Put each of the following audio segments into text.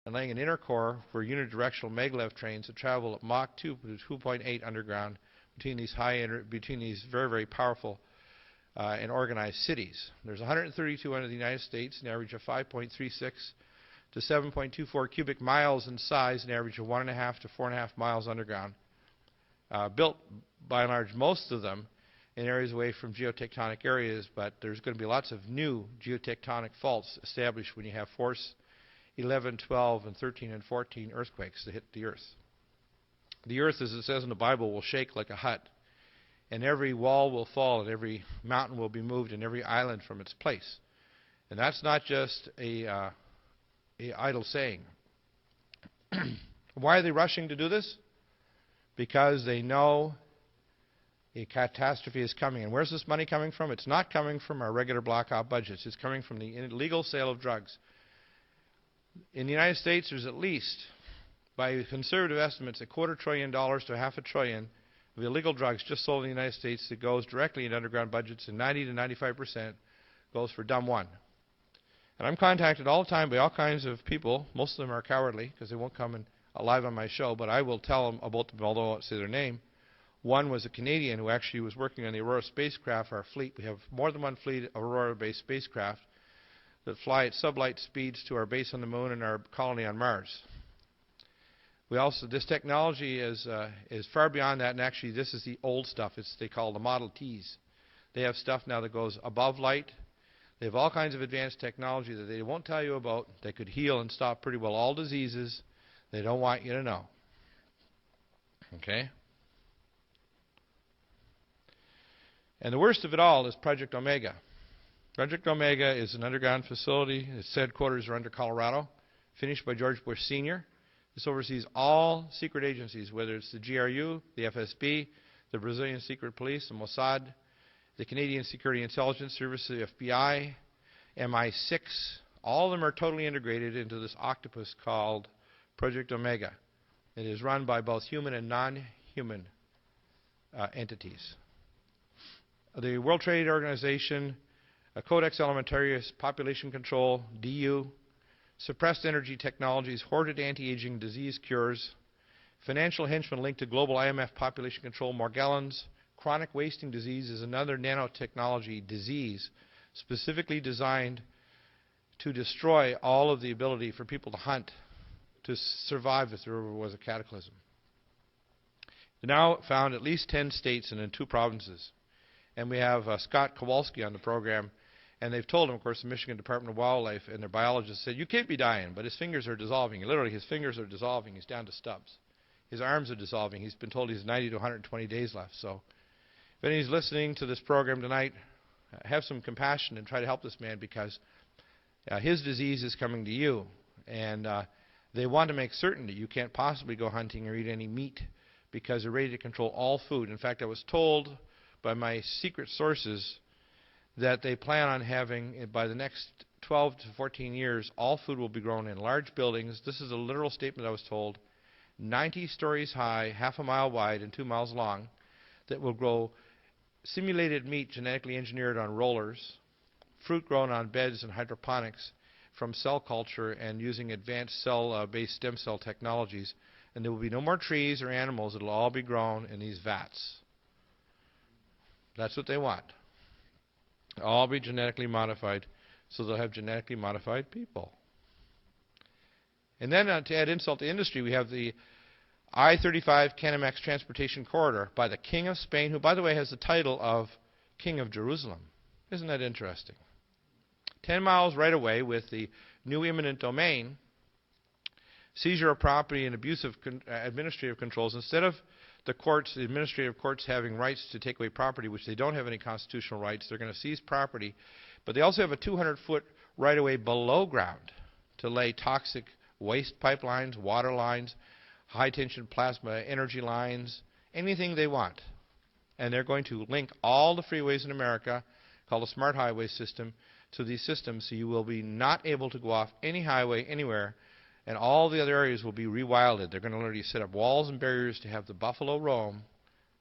and laying an inner core for unidirectional maglev trains that travel at Mach 2 to 2.8 underground between these very, very powerful and organized cities. There's 132 under the United States, an average of 5.36 to 7.24 cubic miles in size, an average of 1.5 to 4.5 miles underground. Built by and large, most of them in areas away from geotectonic areas, but there's going to be lots of new geotectonic faults established when you have force 11, 12, and 13, and 14 earthquakes that hit the earth. The earth, as it says in the Bible, will shake like a hut, and every wall will fall, and every mountain will be moved, and every island from its place. And that's not just a idle saying. Why are they rushing to do this? Because they know a catastrophe is coming. And where's this money coming from? It's not coming from our regular blackout budgets. It's coming from the illegal sale of drugs. In the United States, there's at least, by conservative estimates, $250 billion to $500 billion of illegal drugs just sold in the United States that goes directly into underground budgets, and 90 to 95% goes for dumb one. And I'm contacted all the time by all kinds of people. Most of them are cowardly because they won't come live on my show, but I will tell them about them, although I won't say their name. One was a Canadian who actually was working on the Aurora spacecraft, our fleet. We have more than one fleet of Aurora-based spacecraft that fly at sublight speeds to our base on the moon and our colony on Mars. We also, this technology is far beyond that, and actually this is the old stuff. They call the Model Ts. They have stuff now that goes above light. They have all kinds of advanced technology that they won't tell you about that could heal and stop pretty well all diseases they don't want you to know. Okay? And the worst of it all is Project Omega. Project Omega is an underground facility. Its headquarters are under Colorado, finished by George Bush Sr. This oversees all secret agencies, whether it's the GRU, the FSB, the Brazilian Secret Police, the Mossad, the Canadian Security Intelligence Service, the FBI, MI6. All of them are totally integrated into this octopus called Project Omega. It is run by both human and non-human entities. The World Trade Organization, Codex Alimentarius, population control, DU, suppressed energy technologies, hoarded anti-aging disease cures, financial henchmen linked to global IMF population control, Morgellons, chronic wasting disease is another nanotechnology disease specifically designed to destroy all of the ability for people to hunt, to survive if there ever was a cataclysm. They're now found at least 10 states and in 2 provinces. And we have Scott Kowalski on the program, and they've told him, of course, the Michigan Department of Wildlife and their biologists said, you can't be dying, but his fingers are dissolving. Literally, his fingers are dissolving. He's down to stubs. His arms are dissolving. He's been told he's 90 to 120 days left. So if anybody's listening to this program tonight, have some compassion and try to help this man, because his disease is coming to you. And they want to make certain that you can't possibly go hunting or eat any meat, because they're ready to control all food. In fact, I was told by my secret sources that they plan on having, by the next 12 to 14 years, all food will be grown in large buildings. This is a literal statement I was told, 90 stories high, half a mile wide, and 2 miles long, that will grow simulated meat genetically engineered on rollers, fruit grown on beds and hydroponics from cell culture and using advanced cell-based stem cell technologies. And there will be no more trees or animals. It will all be grown in these vats. That's what they want. All be genetically modified, so they'll have genetically modified people. And then to add insult to industry, we have the I-35 Canamex Transportation Corridor by the King of Spain, who, by the way, has the title of King of Jerusalem. Isn't that interesting? 10 miles right away with the new eminent domain, seizure of property and abusive administrative controls. Instead of the courts, the administrative courts, having rights to take away property, which they don't have any constitutional rights, they're going to seize property. But they also have a 200-foot right-of-way below ground to lay toxic waste pipelines, water lines, high-tension plasma energy lines, anything they want. And they're going to link all the freeways in America, called a smart highway system, to these systems, so you will be not able to go off any highway anywhere, and all the other areas will be rewilded. They're going to literally set up walls and barriers to have the buffalo roam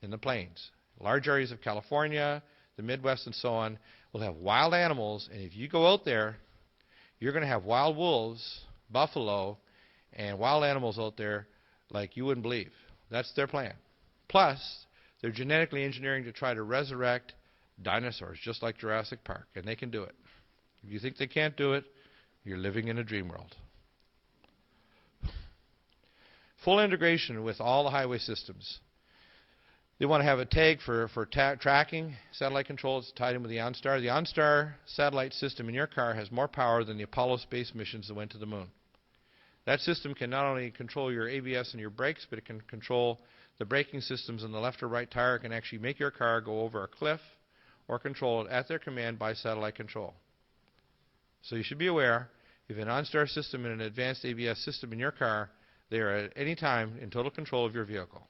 in the plains. Large areas of California, the Midwest, and so on will have wild animals, and if you go out there, you're going to have wild wolves, buffalo, and wild animals out there like you wouldn't believe. That's their plan. Plus, they're genetically engineering to try to resurrect dinosaurs, just like Jurassic Park, and they can do it. If you think they can't do it, you're living in a dream world. Full integration with all the highway systems. They want to have a tag for tracking, satellite control. It's tied in with the OnStar. The OnStar satellite system in your car has more power than the Apollo space missions that went to the moon. That system can not only control your ABS and your brakes, but it can control the braking systems in the left or right tire. It can actually make your car go over a cliff or control it at their command by satellite control. So you should be aware, if an OnStar system and an advanced ABS system in your car, they are at any time in total control of your vehicle.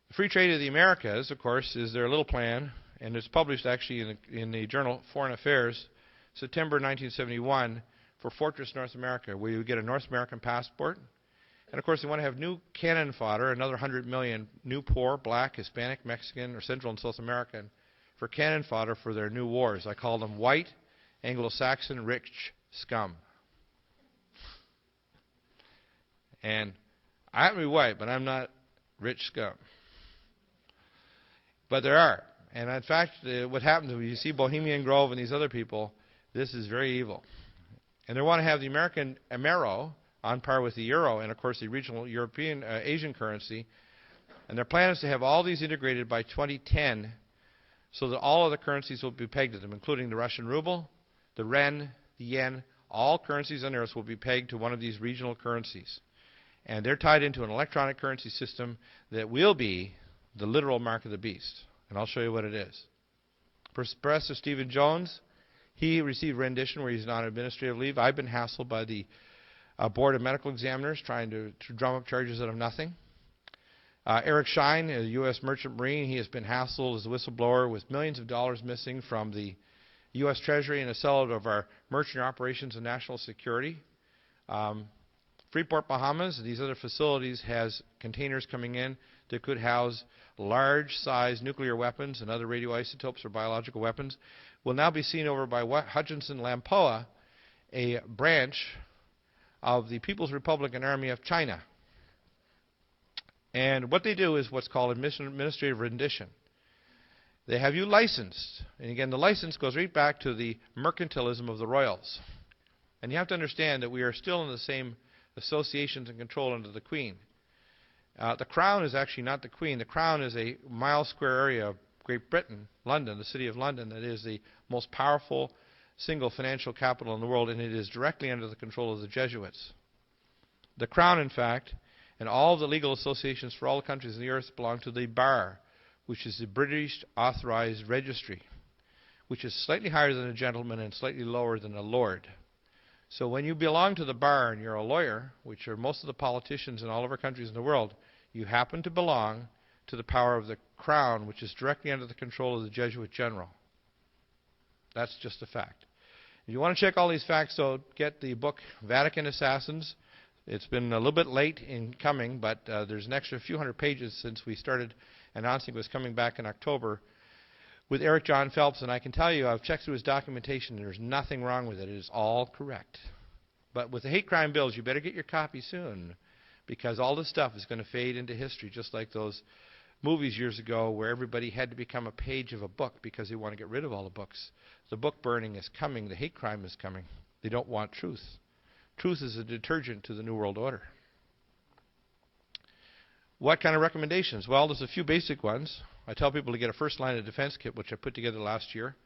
The Free Trade of the Americas, of course, is their little plan, and it's published actually in the journal Foreign Affairs, September 1971, for Fortress North America, where you get a North American passport. And of course, they want to have new cannon fodder, another 100 million new poor, black, Hispanic, Mexican, or Central and South American, for cannon fodder for their new wars. I call them white, Anglo-Saxon, rich scum. And I happen to be white, but I'm not rich scum. But there are. And in fact, what happens when you see Bohemian Grove and these other people, this is very evil. And they want to have the American Amero on par with the euro and, of course, the regional European Asian currency. And their plan is to have all these integrated by 2010 so that all other currencies will be pegged to them, including the Russian ruble, the yen, the yen. All currencies on Earth will be pegged to one of these regional currencies. And they're tied into an electronic currency system that will be the literal mark of the beast. And I'll show you what it is. Professor Stephen Jones, he received rendition where he's on administrative leave. I've been hassled by the Board of Medical Examiners trying to drum up charges out of nothing. Eric Schein, a U.S. merchant marine, he has been hassled as a whistleblower with millions of dollars missing from the U.S. Treasury and a sellout of our merchant operations and national security. Freeport, Bahamas, and these other facilities has containers coming in that could house large-sized nuclear weapons and other radioisotopes or biological weapons, will now be seen over by Hutchinson Lampoa, a branch of the People's Republican Army of China. And what they do is what's called administrative rendition. They have you licensed. And again, the license goes right back to the mercantilism of the royals. And you have to understand that we are still in the same associations and control under the Queen. The Crown is actually not the Queen. The Crown is a mile-square area of Great Britain, London, the city of London, that is the most powerful single financial capital in the world, and it is directly under the control of the Jesuits. The Crown, in fact, and all of the legal associations for all the countries on the earth belong to the Bar, which is the British Authorized Registry, which is slightly higher than a gentleman and slightly lower than a lord. So when you belong to the Bar and you're a lawyer, which are most of the politicians in all of our countries in the world, you happen to belong to the power of the Crown, which is directly under the control of the Jesuit general. That's just a fact. If you want to check all these facts, though, get the book Vatican Assassins. It's been a little bit late in coming, but there's an extra few hundred pages since we started announcing it was coming back in October with Eric John Phelps, and I can tell you I've checked through his documentation and there's nothing wrong with it. It is all correct. But with the hate crime bills, you better get your copy soon, because all this stuff is going to fade into history, just like those movies years ago where everybody had to become a page of a book because they want to get rid of all the books. The book burning is coming. The hate crime is coming. They don't want truth. Truth is a detergent to the New World Order. What kind of recommendations? Well, there's a few basic ones. I tell people to get a first line of defense kit, which I put together last year.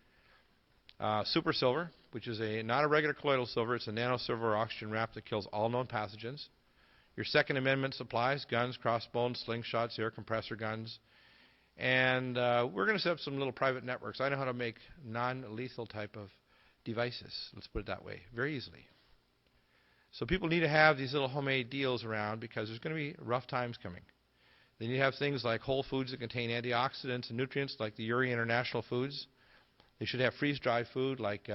Super silver, which is not a regular colloidal silver. It's a nano silver oxygen wrap that kills all known pathogens. Your Second Amendment supplies, guns, crossbows, slingshots, air compressor guns. And we're going to set up some little private networks. I know how to make non-lethal type of devices. Let's put it that way, very easily. So people need to have these little homemade deals around because there's going to be rough times coming. They need to have things like whole foods that contain antioxidants and nutrients like the Uri International Foods. They should have freeze-dried food like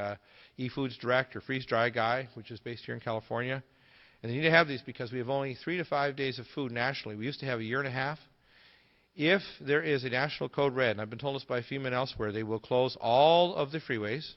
eFoods Direct or Freeze Dry Guy, which is based here in California. And they need to have these because we have only 3 to 5 days of food nationally. We used to have a year and a half. If there is a national code red, and I've been told this by FEMA and elsewhere, they will close all of the freeways.